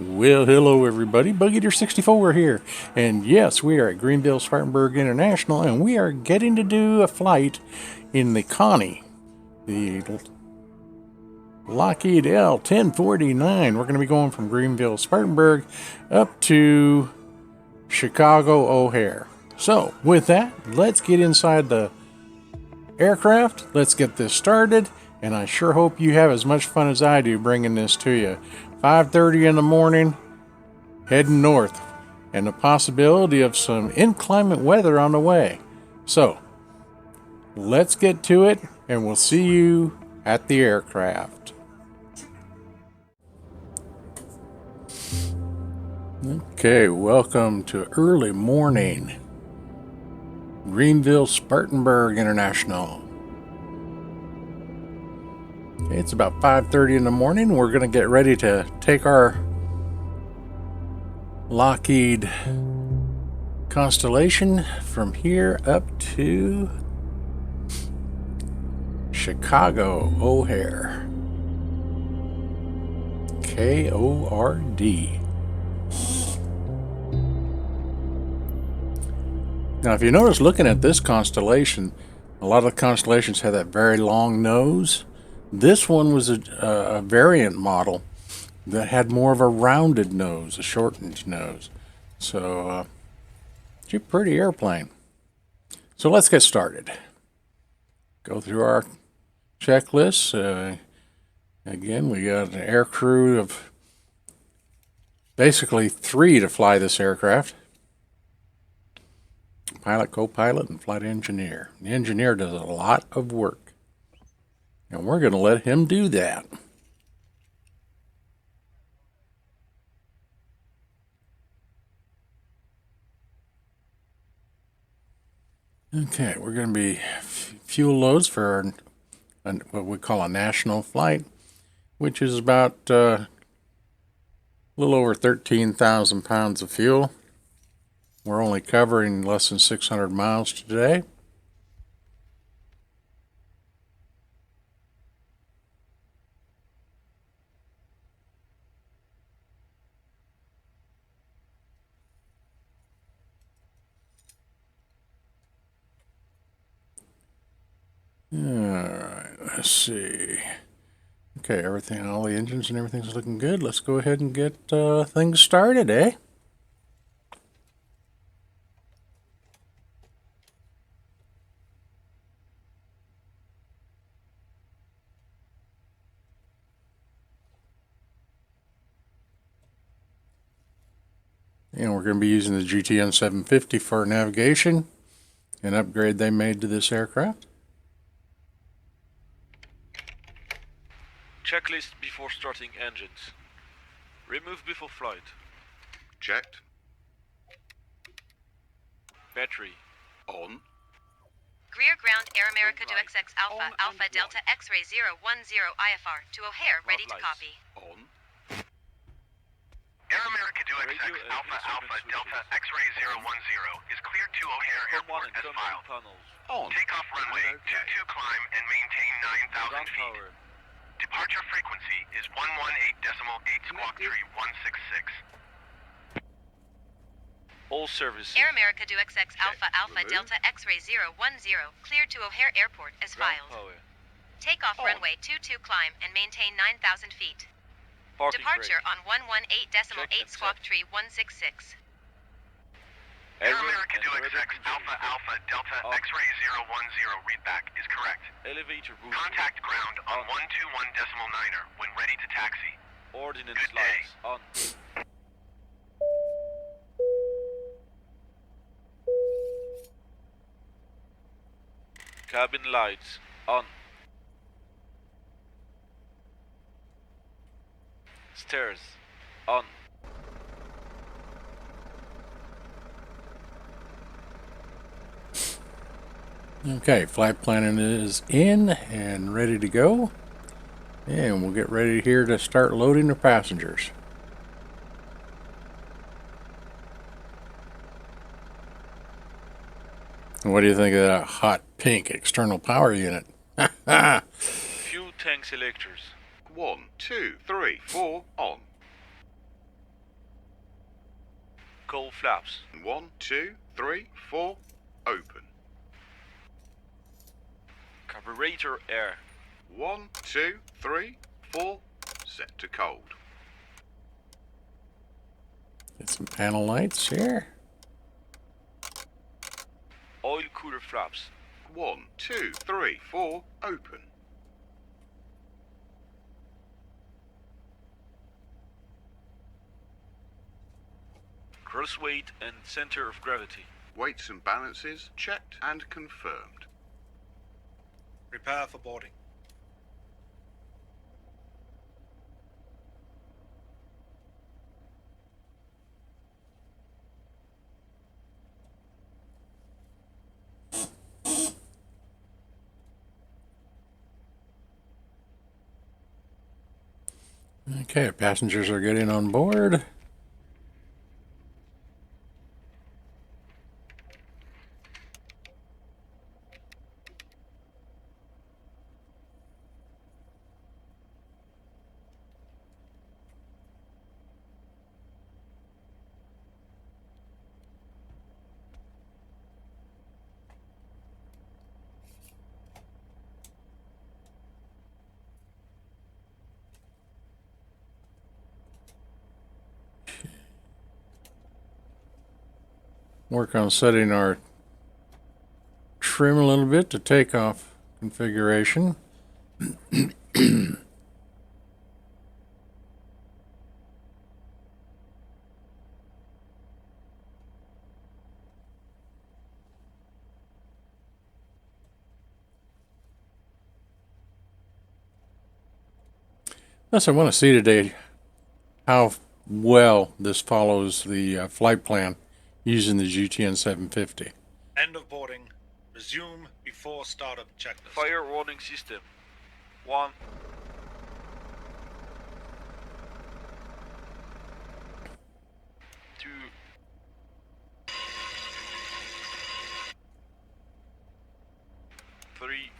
Well, hello everybody, BugEater64 here, and yes, we are at Greenville Spartanburg International, and we are getting to do a flight in the Conni, the Lockheed L1049. We're going to be going from Greenville Spartanburg up to Chicago O'Hare. So, with that, let's get inside the aircraft, let's get this started, and I sure hope you have as much fun as I do bringing this to you. 5:30 in the morning, heading north, and the possibility of some inclement weather on the way. So, let's get to it, and we'll see you at the aircraft. Okay, welcome to early morning, Greenville Spartanburg International. Okay, it's about 5:30 in the morning. We're going to get ready to take our Lockheed Constellation from here up to Chicago O'Hare. KORD. Now, if you notice, looking at this constellation, a lot of the constellations have that very long nose. This one was a variant model that had more of a rounded nose, a shortened nose. So, it's a pretty airplane. So let's get started. Go through our checklist. Again, we got an air crew of basically 3 to fly this aircraft. Pilot, co-pilot, and flight engineer. The engineer does a lot of work, and we're going to let him do that. Okay, we're going to be fuel loads for what we call a national flight, which is about a little over 13,000 pounds of fuel. We're only covering less than 600 miles today. Alright, let's see. Okay, everything, all the engines and everything's looking good. Let's go ahead and get things started, eh? And we're going to be using the GTN 750 for navigation, an upgrade they made to this aircraft. Checklist before starting engines. Remove before flight. Checked. Battery. On. Greer ground Air America Right. 2XX Alpha On Alpha and Delta X-ray 010 IFR to O'Hare, ready to lights. copy. On. Air America 2XX Radio and Alpha Alpha instrument Delta switches. X-ray 010 is cleared to O'Hare Com 1 Airport and as Com 2 filed. panels. On. Takeoff runway Okay. 22 climb and maintain 9,000 Ground feet. power. Departure frequency is 118.8 squawk Connected. 3166. All services. Air America 2XX Alpha Alpha Remove. Delta X-ray 010 cleared to O'Hare Airport as Ground filed. power. Takeoff On. runway 22 climb and maintain 9,000 feet. Parking Departure brake. on 118.8 Check and squawk set. 3166. Air Airway America and 2XX radar Alpha control. Alpha Delta On. X-ray 010 readback is correct. Elevator booster. Contact ground on On. 121.9er when ready to taxi. Ordnance Good day. lights. On. Cabin lights. On. Stairs. On. Okay, flight planning is in and ready to go. And we'll get ready here to start loading the passengers. What do you think of that hot pink external power unit? Fuel tank selectors. 1, 2, 3, 4, on. vertical flaps. 1, 2, 3, 4, open. Carburetor air. 1, 2, 3, 4, set to cold. Get some panel lights here. Oil cooler flaps. 1, 2, 3, 4, open. Gross weight and center of gravity. Weights and balances checked and confirmed. Prepare for boarding. Okay, passengers are getting on board. Work on setting our trim a little bit to takeoff configuration. Thus, I want to see today how well this follows the flight plan using the GTN 750. End of boarding. Resume before startup checklist. Fire warning system. 1. 2. 3.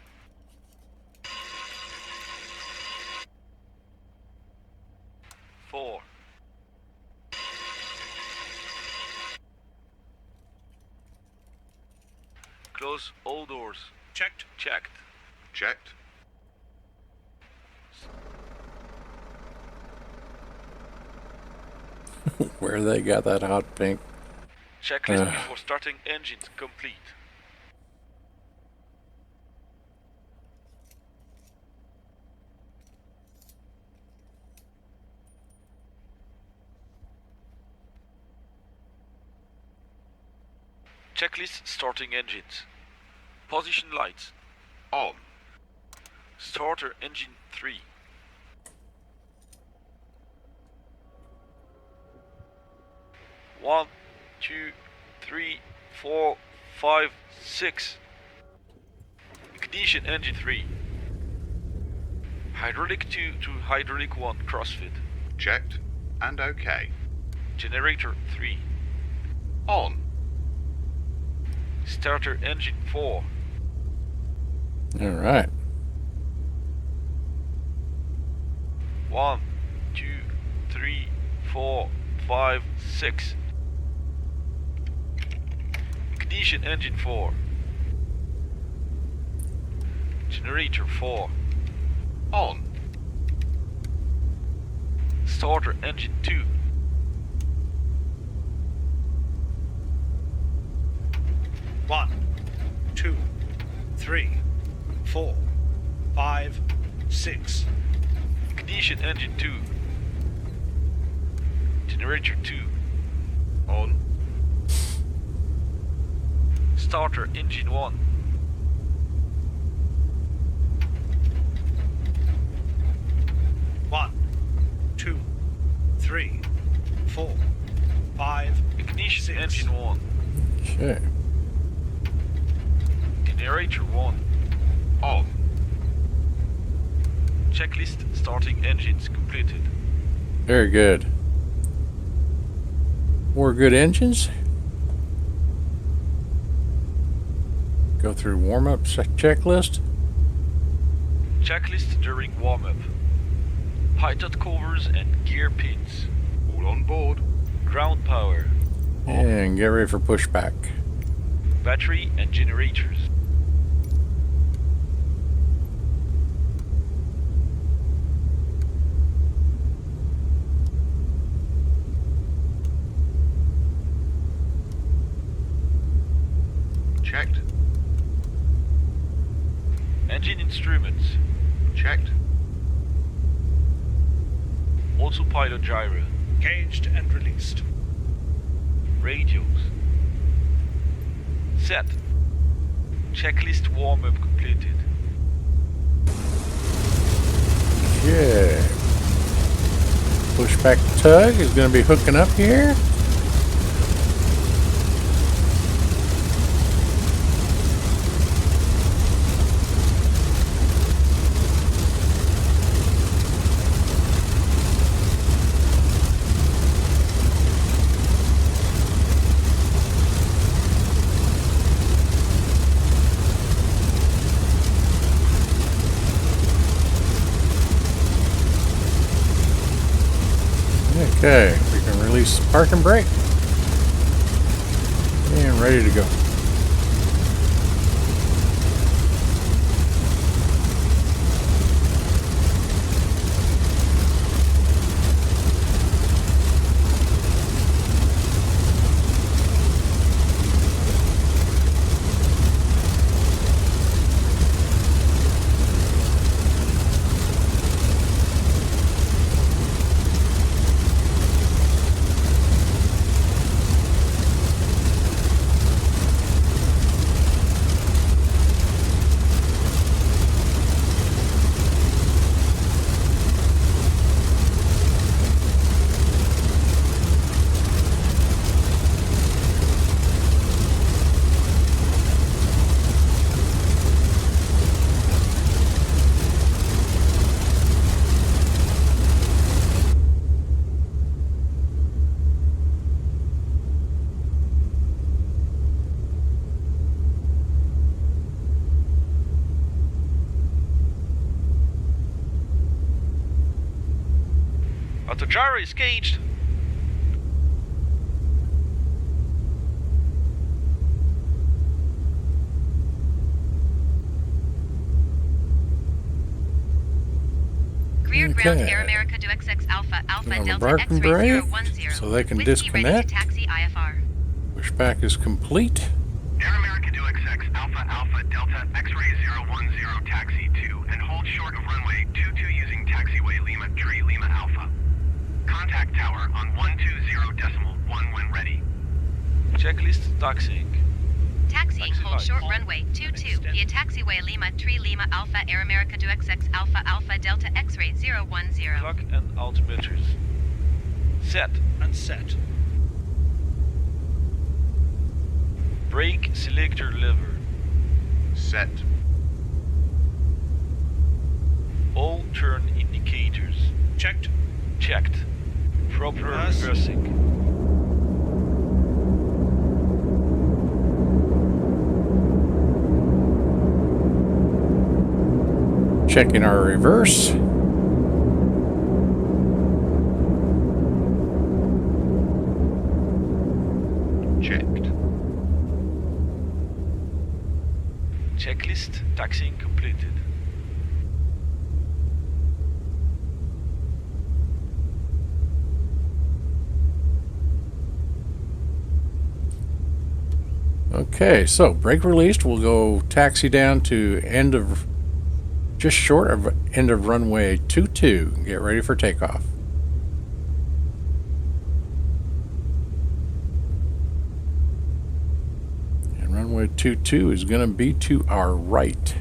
4. Close all doors. Checked. Checked. Checked. Where they got that hot pink. Checklist before starting engines complete. Checklist starting engines. Position lights. On. Starter engine 3. One, 2, 3, 4, 5, 6. Ignition engine 3. Hydraulic 2 to hydraulic 1 crossfit. Checked and OK. Generator 3. On. Starter engine 4. All right. 1, 2, 3, 4, 5, 6. Ignition engine 4. Generator 4. On. Starter engine 2. One, 2, 3, 4, 5, 6. Ignition engine 2. Generator 2. On. Starter engine 1. One, 2, 3, 4, 5. Ignition 6. engine 1. Okay. Generator 1. On. Checklist starting engines completed. Very good. 4 good engines. Go through warm-up checklist. Checklist during warm-up. Height covers and gear pins. All on board. Ground power. And get ready for pushback. Battery and generators. Checked. Engine instruments. Checked. Autopilot gyro. Caged and released. Radios. Set. Checklist warm-up completed. Okay. Pushback tug is going to be hooking up here. Okay, we can release the parking brake. And ready to go. The gyro is caged. Rear ground Okay. Air America do XX Alpha Alpha On the Delta parking X-ray brake, 010. so they can Whiskey ready to disconnect. taxi IFR. Pushback is complete. Air America do XX Alpha Alpha Delta X-ray 010 taxi 2 and hold short of runway 22 using taxiway Lima Tree Lima Alpha. Contact tower on 120.1 when ready. Checklist taxiing. Taxiing Taxi hold lights. short runway 22 via taxiway Lima Tree Lima Alpha Air America do XX Alpha Alpha Delta X-ray 010. Clock and altimeters. Set. And set. Brake selector lever. Set. All turn indicators. Checked. Checked. Proper Reverse. reversing. Checking our reverse. Checked. Checklist taxiing completed. Okay, so brake released. We'll go taxi down to end of, just short of end of runway 22. Get ready for takeoff. And runway 22 is going to be to our right.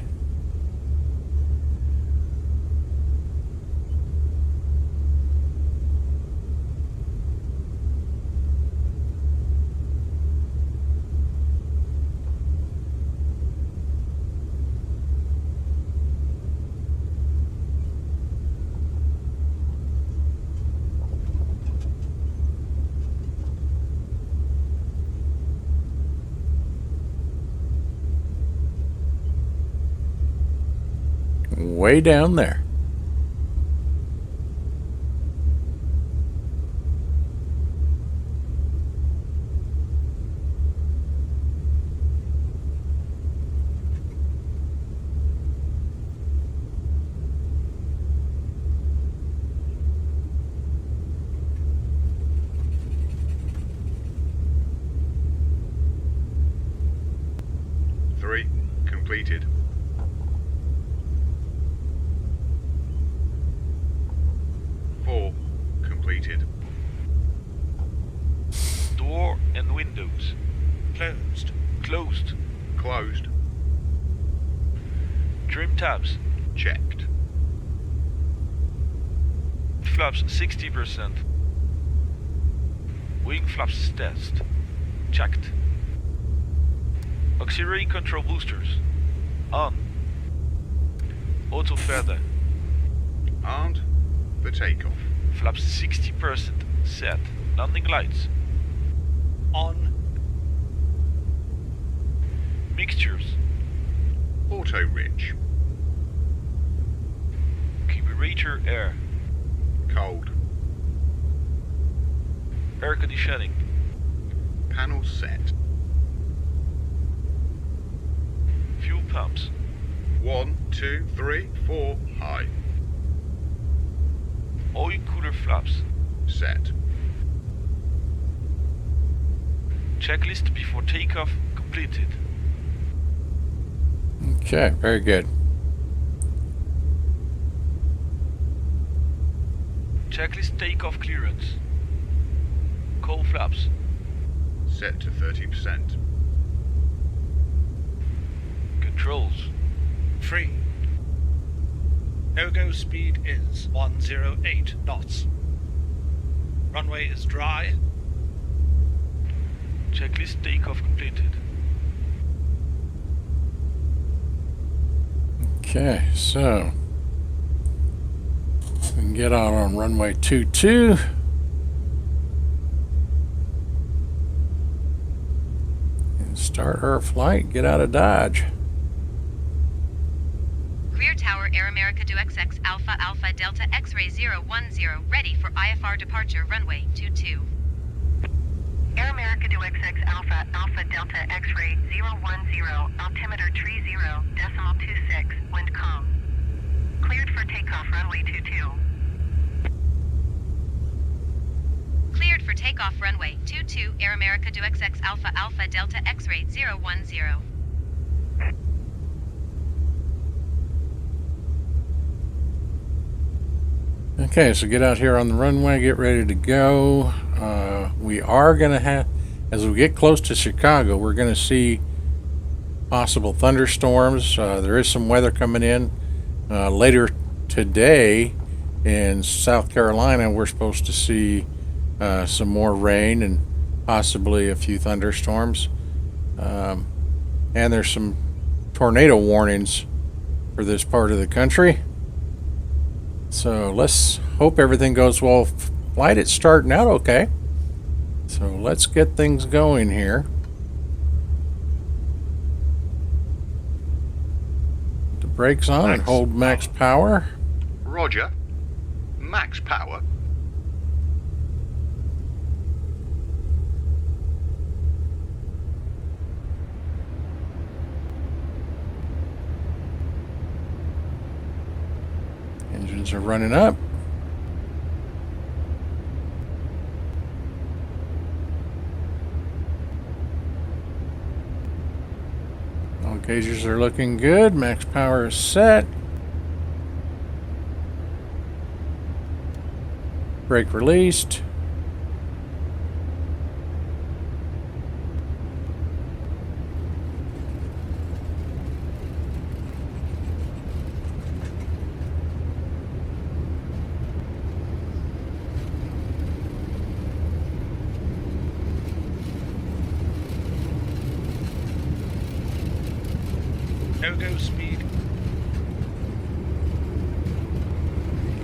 Way down there. completed. Four completed. Door and windows. Closed. Closed. Closed. Trim tabs. Checked. Flaps 60%. Wing flaps test. Checked. Auxiliary control boosters. On. Auto feather. Armed for takeoff. Flaps 60%. Set. Landing lights. On. Mixtures. Auto rich. Carburetor air. Cold. Air conditioning. Panel set. Fuel pumps. 1, 2, 3, 4 high. Oil cooler flaps. Set. Checklist before takeoff completed. Okay, very good. Checklist takeoff clearance. Coal flaps. Set to 30%. Controls. Free. No-go speed is 108 knots. Runway is dry. Checklist takeoff completed. Okay, so we can get out on runway 22. And start our flight, get out of Dodge. Rear Tower Air America Do XX Alpha Alpha Delta X-Ray 010 ready for IFR departure runway 22. Air America Do XX Alpha Alpha Delta X-Ray 010, altimeter tree 0, decimal 26, wind calm. Cleared for takeoff runway 22. Cleared for takeoff runway 22 Air America Do XX Alpha Alpha Delta X-Ray 010. Okay, so get out here on the runway, get ready to go. We are going to have, as we get close to Chicago, we're going to see possible thunderstorms. There is some weather coming in. Later today in South Carolina, we're supposed to see some more rain and possibly a few thunderstorms. And there's some tornado warnings for this part of the country. So let's hope everything goes well. Flight is starting out okay. So let's get things going here. The brakes on and Max hold max power. Roger. Max power. Engines are running up. All gauges are looking good. Max power is set. Brake released. No-go speed.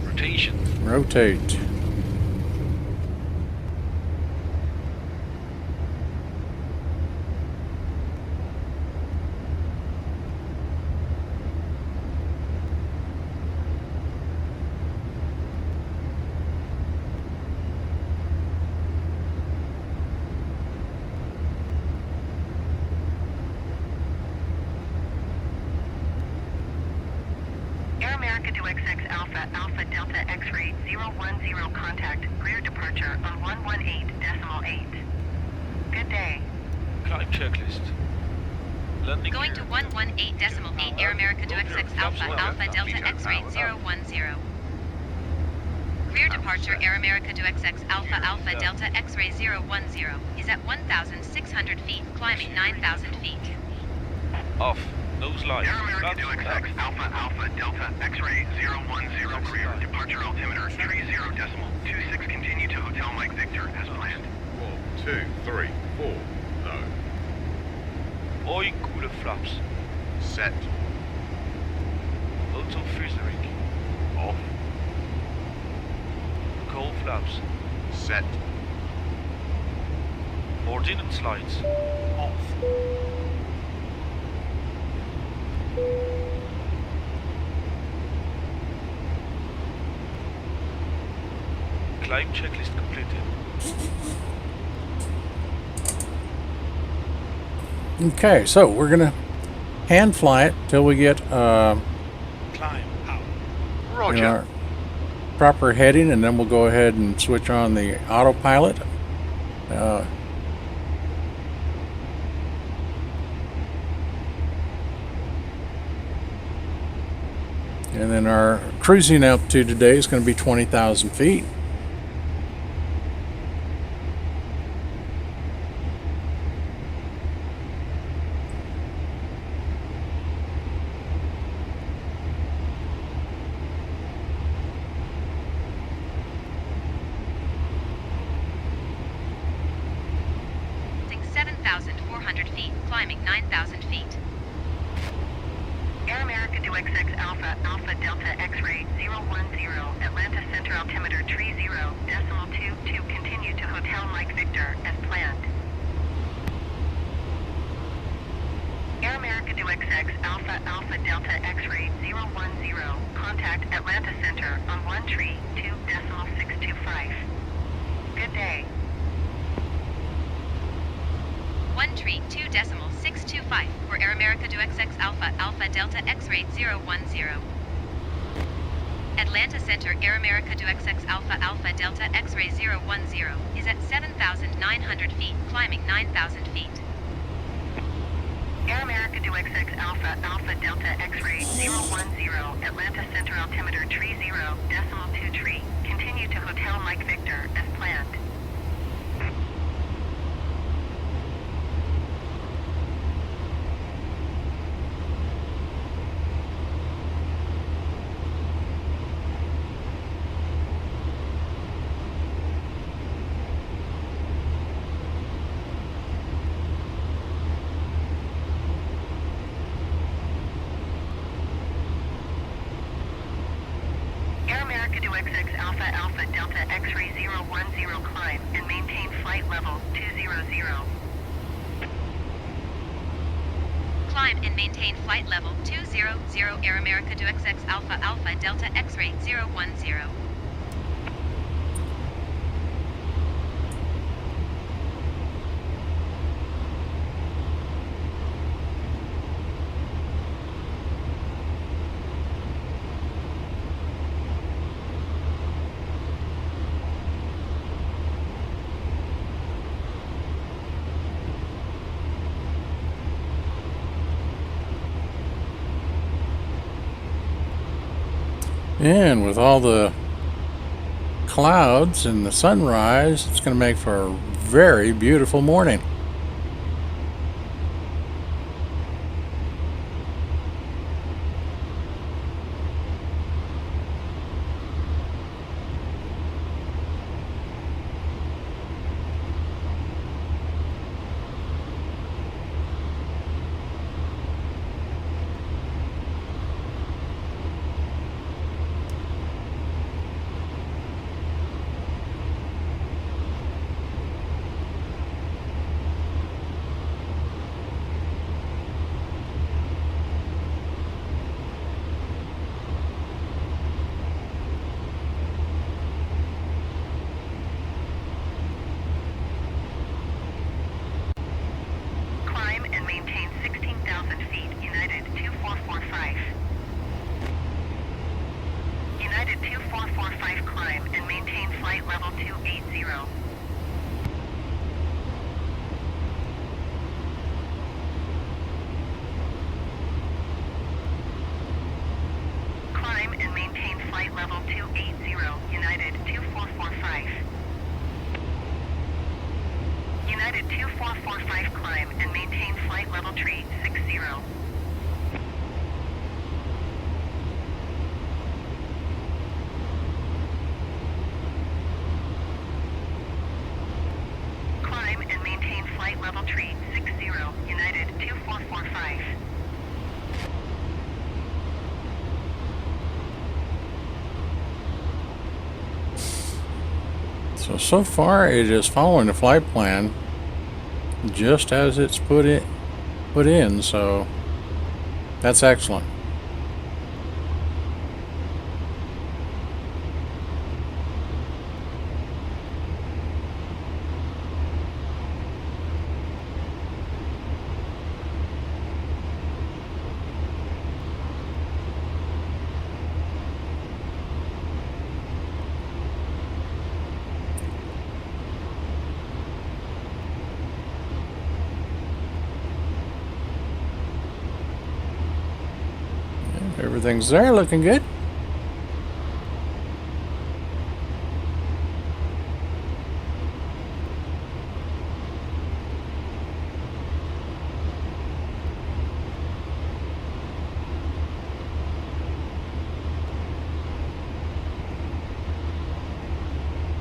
Rotation. Rotate. Air America Do XX Alpha Alpha Delta X-Ray 010 contact, rear departure on 118.8. Good day. Climb checklist. Landing Going to gear. 118.8 Air America to XX Alpha Alpha Delta X-ray 010. Rear departure Air America to XX Alpha Alpha Delta X-ray 010 is at 1,600 feet, climbing 9,000 feet. Off. Nose line. Air America Flaps to up. XX Alpha Alpha Delta X-ray 010 clear. Departure altimeter 30.26. Continue to Hotel Mike Victor as planned. 1, 2, 3, 4. Low. Oil cooler flaps. Set. Auto fuselage. Off. Cold flaps. Set. Ordnance lights. Off. Climb checklist completed. Okay, so we're gonna hand fly it till we get Climb out. Roger. our proper heading, and then we'll go ahead and switch on the autopilot. And then our cruising altitude today is going to be 20,000 feet. Six 7,400 feet, climbing 9,000 feet. Air America to XX Alpha Alpha Delta X-ray 010, Atlanta Center altimeter 30.22. Continue to Hotel Mike Victor as planned. Air America to XX Alpha Alpha Delta X-ray 010. Contact Atlanta Center on 132.625. Good day. 132.625 for Air America to XX Alpha Alpha Delta X-ray 010. Atlanta Center Air America to XX Alpha Alpha Delta X-ray 010 is at 7,900 feet, climbing 9,000 feet. Air America to XX Alpha Alpha Delta X-ray 010, Atlanta Center altimeter 30.23. Continue to Hotel Mike Victor as planned. Air America to XX Alpha Alpha Delta X-ray 010 climb and maintain flight level 200. Climb and maintain flight level 200 Air America to XX Alpha Alpha Delta X-ray 010. And with all the clouds and the sunrise, it's going to make for a very beautiful morning. Climb and maintain 16,000 feet, United 2445. United 2445 climb and maintain flight level 280. United 2445 climb and maintain flight level tree 60. Climb and maintain flight level tree 60, United 2445. So far it is following the flight plan just as it's put in, so that's excellent. Everything's there, looking good.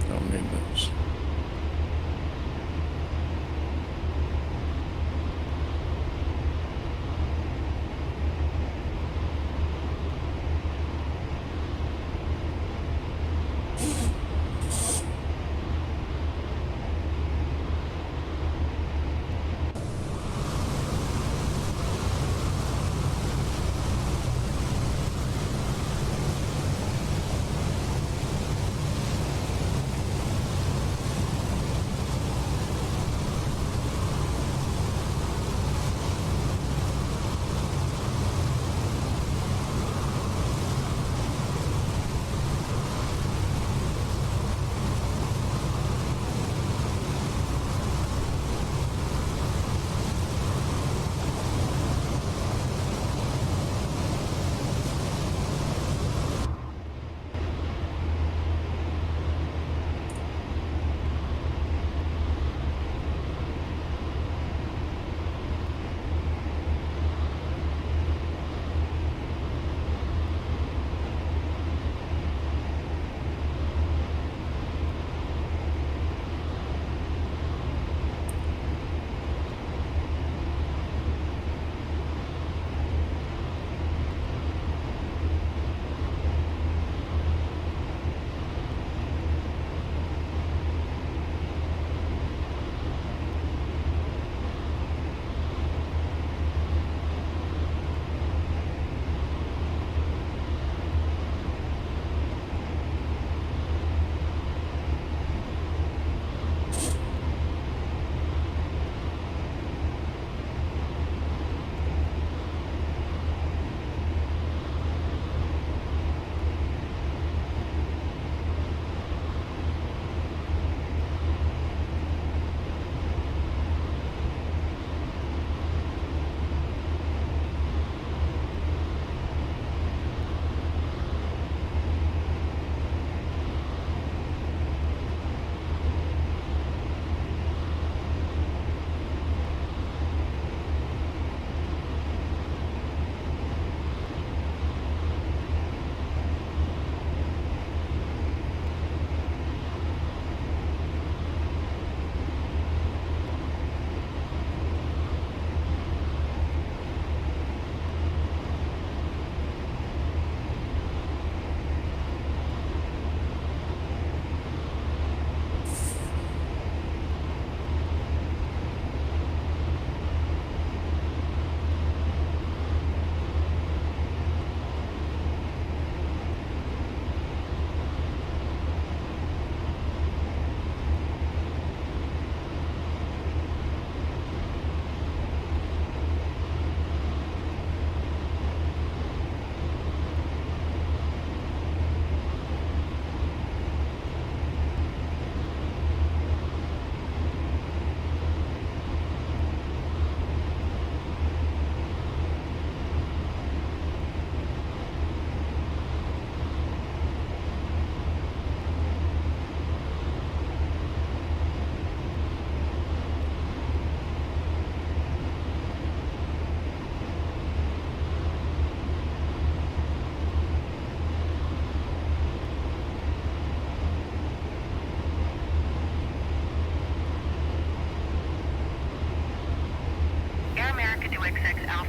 Don't need those.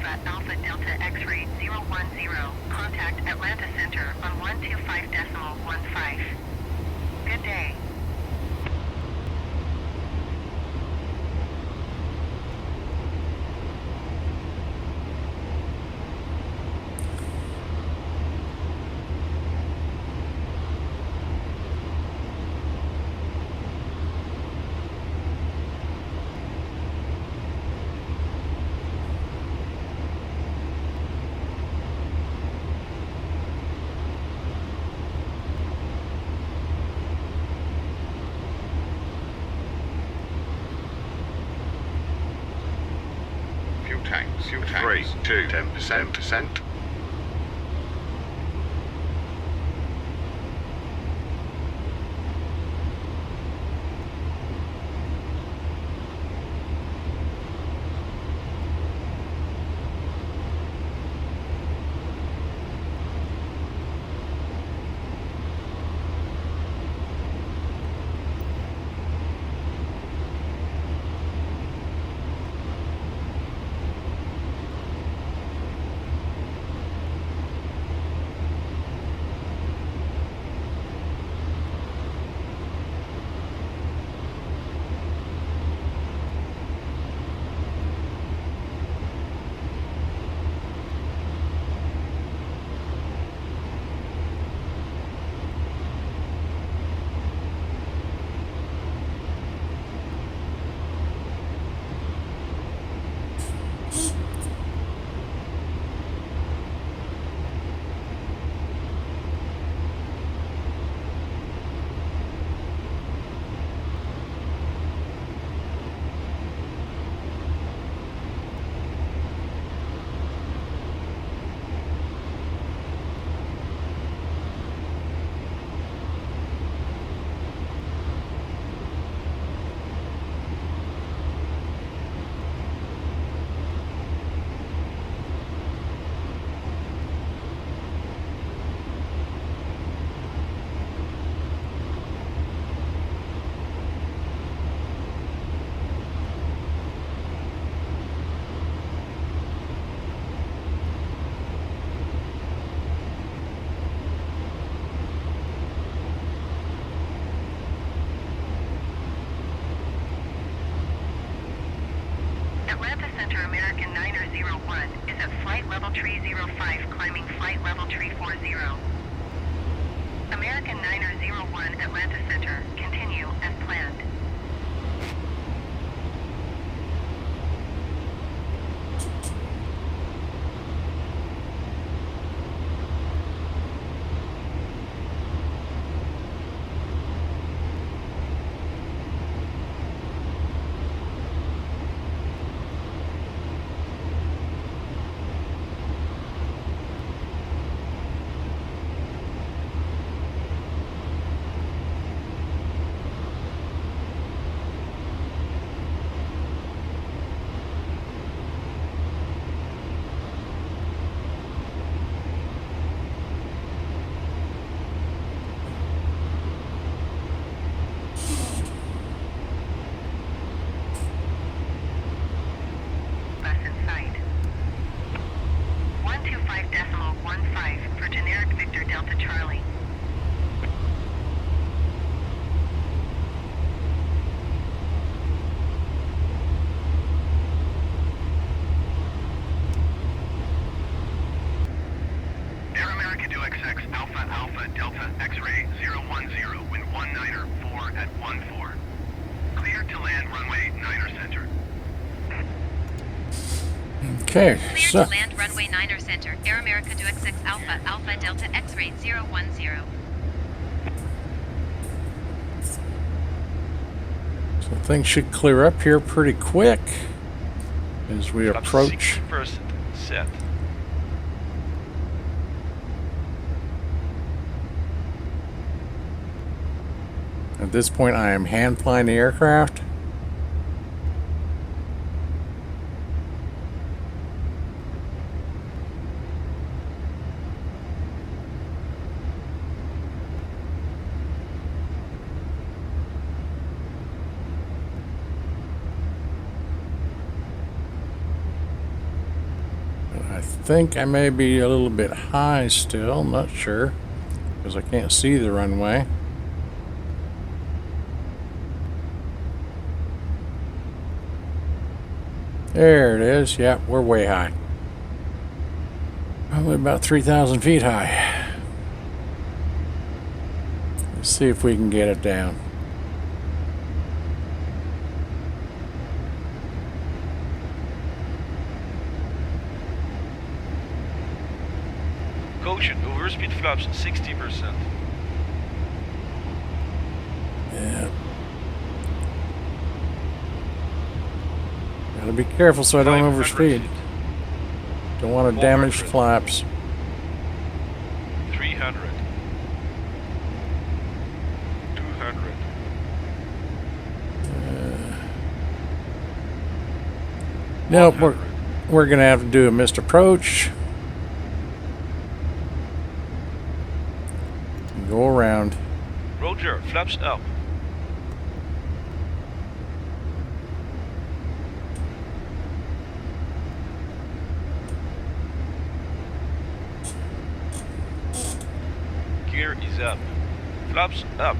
Alpha Alpha Delta X-ray 010. Contact Atlanta Center on 125.15. Good day. Fuel tanks. 3, 2, 10%. Atlanta Center American 901 is at flight level tree 05, climbing flight level tree 40. American 901 Atlanta Center, continue as planned. Bus in sight. 125.15 for generic Victor Delta Charlie. Air America XX Alpha Alpha Delta X-ray 010, wind 194 at 14. Clear to land runway 9er center. Okay, Clear so to land runway 9er center. Air America to XX Alpha Alpha Delta X-ray 010. so things should clear up here pretty quick as we About approach. 60% set. At this point, I am hand flying the aircraft. I think I may be a little bit high still, not sure, because I can't see the runway. There it is. Yeah, we're way high. Probably about 3,000 feet high. Let's see if we can get it down. Caution, overspeed flaps 60%. Yeah. Gotta be careful so I don't 500 overspeed. feet. Don't want to damage the 400. flaps. 300. 200. Nope, 100. we're gonna have to do a missed approach. Go around. Roger, flaps up. Gear is up. Flaps up.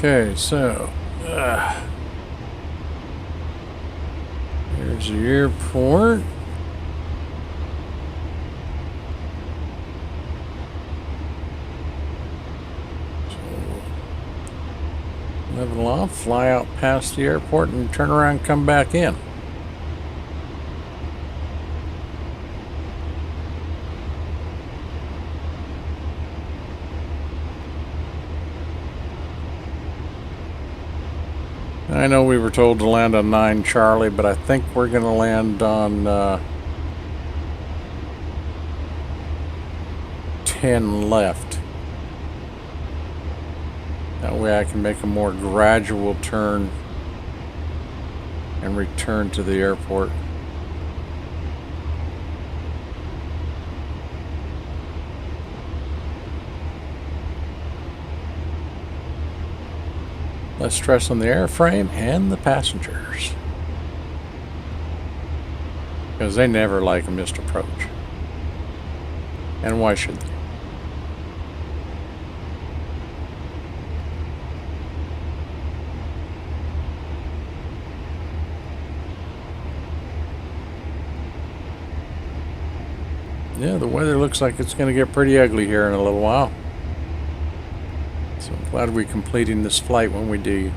Okay, so here's the airport. So level off, fly out past the airport, and turn around and come back in. I know we were told to land on 9 Charlie, but I think we're going to land on 10 left. That way I can make a more gradual turn and return to the airport. Less stress on the airframe and the passengers, because they never like a missed approach. And why should they? Yeah, the weather looks like it's going to get pretty ugly here in a little while. So I'm glad we're completing this flight when we do.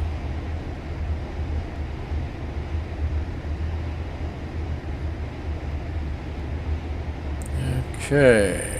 Okay.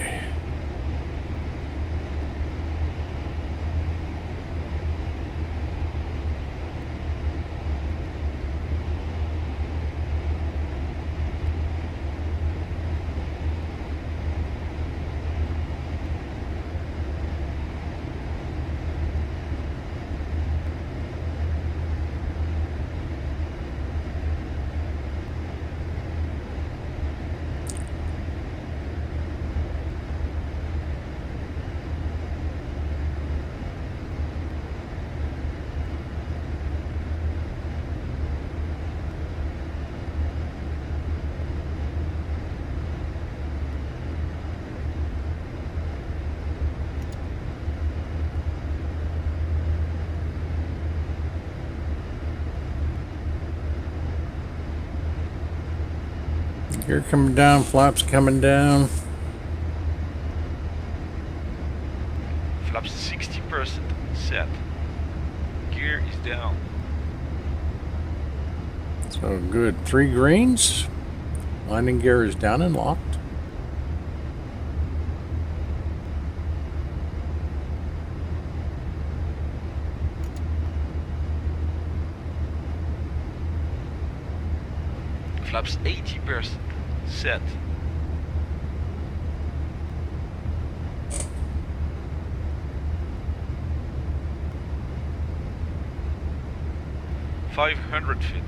Gear coming down, flaps coming down. Flaps 60% set. Gear is down. So good. 3 greens. Landing gear is down and locked. Flaps 80% set. $500 feet.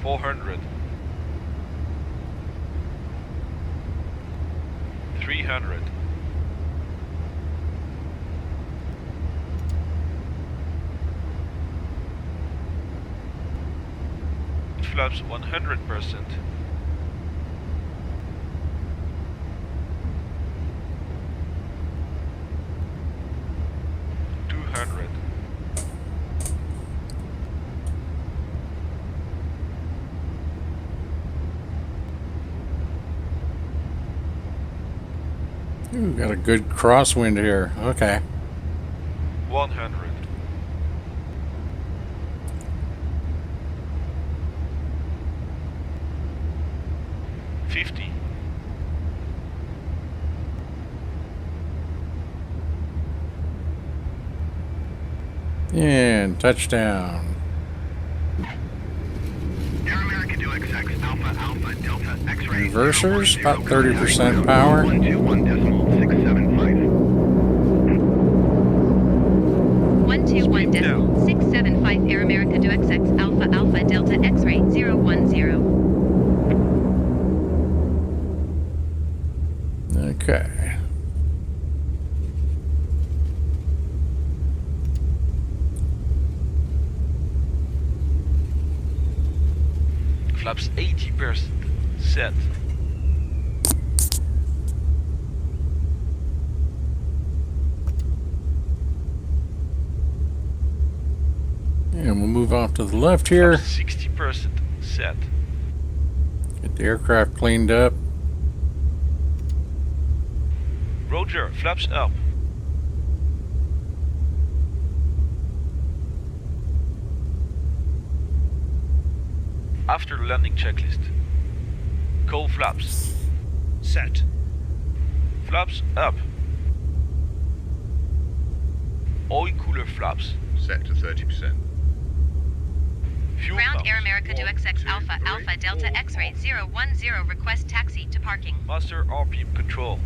$400. $300. It flaps 100%. $200. Ooh, got a good crosswind here. Okay. 100. $50. And touchdown. Air America do XX Alpha Alpha Delta X-ray. Reversers, about 30% power. 121.675 Air America do XX Alpha Alpha Delta X-ray 010. Okay. Flaps 80% set. And we'll move off to the left here. Flaps 60% set. Get the aircraft cleaned up. Roger, flaps up. After landing checklist. Coal flaps. Set. Flaps up. Oil cooler flaps. Set to 30%. Fuel Ground pumps. Air America do 1, XX 2, Alpha 3, Alpha Delta 4, X-ray 5. 010 request taxi to parking. Master RPM control.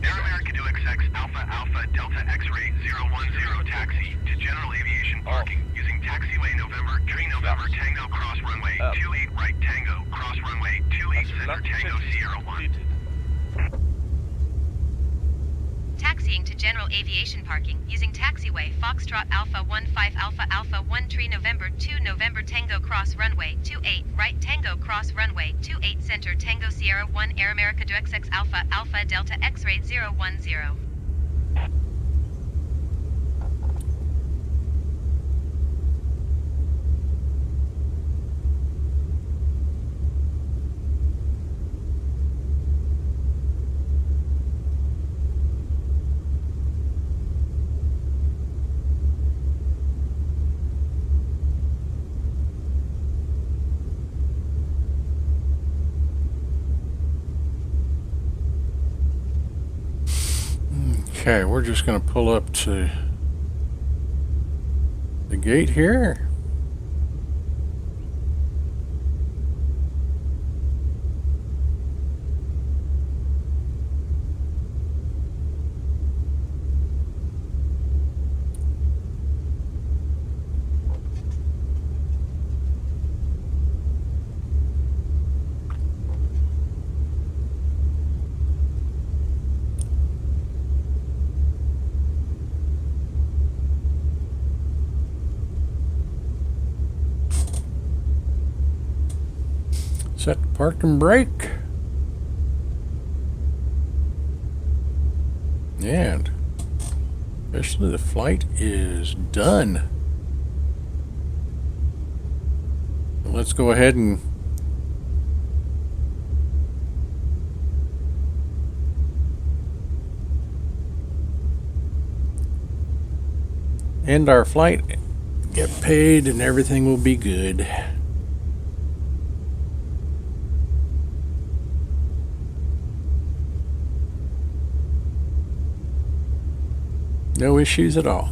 Air America do XX Alpha Alpha Delta X-ray 010 taxi to general aviation parking using taxiway November 3 November Tango cross runway 28 right Tango cross runway 28 After center landing Tango checklist Sierra 1. completed. Taxiing to general aviation parking using taxiway Foxtrot Alpha 15 Alpha Alpha 1 3 November 2 November Tango cross runway 28 right Tango cross runway 28 center Tango Sierra 1 Air America do XX Alpha Alpha Delta X-ray 010. Okay, we're just going to pull up to the gate here. Set to park and brake. And officially the flight is done. Let's go ahead and end our flight, get paid, and everything will be good. No issues at all.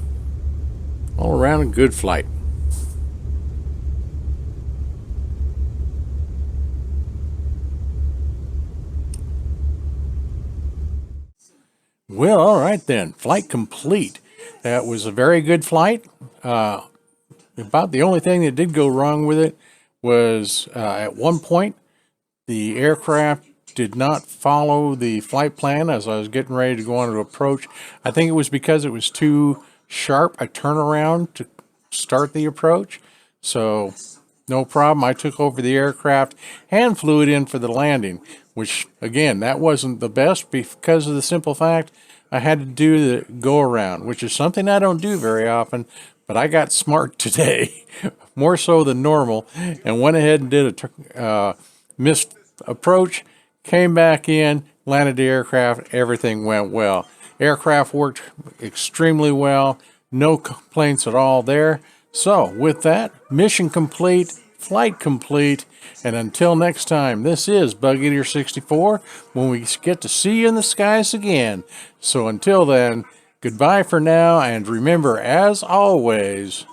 All around a good flight. Well, all right then. Flight complete. That was a very good flight. About the only thing that did go wrong with it was at one point the aircraft did not follow the flight plan as I was getting ready to go on to approach. I think it was because it was too sharp a turnaround to start the approach. So no problem. I took over the aircraft and flew it in for the landing, which again, that wasn't the best because of the simple fact I had to do the go around, which is something I don't do very often, but I got smart today, more so than normal, and went ahead and did a missed approach, came back in, landed the aircraft, everything went well. Aircraft worked extremely well, no complaints at all there. So with that, mission complete, flight complete, and until next time, this is Bug Eater 64, when we get to see you in the skies again. So until then, goodbye for now, and remember, as always,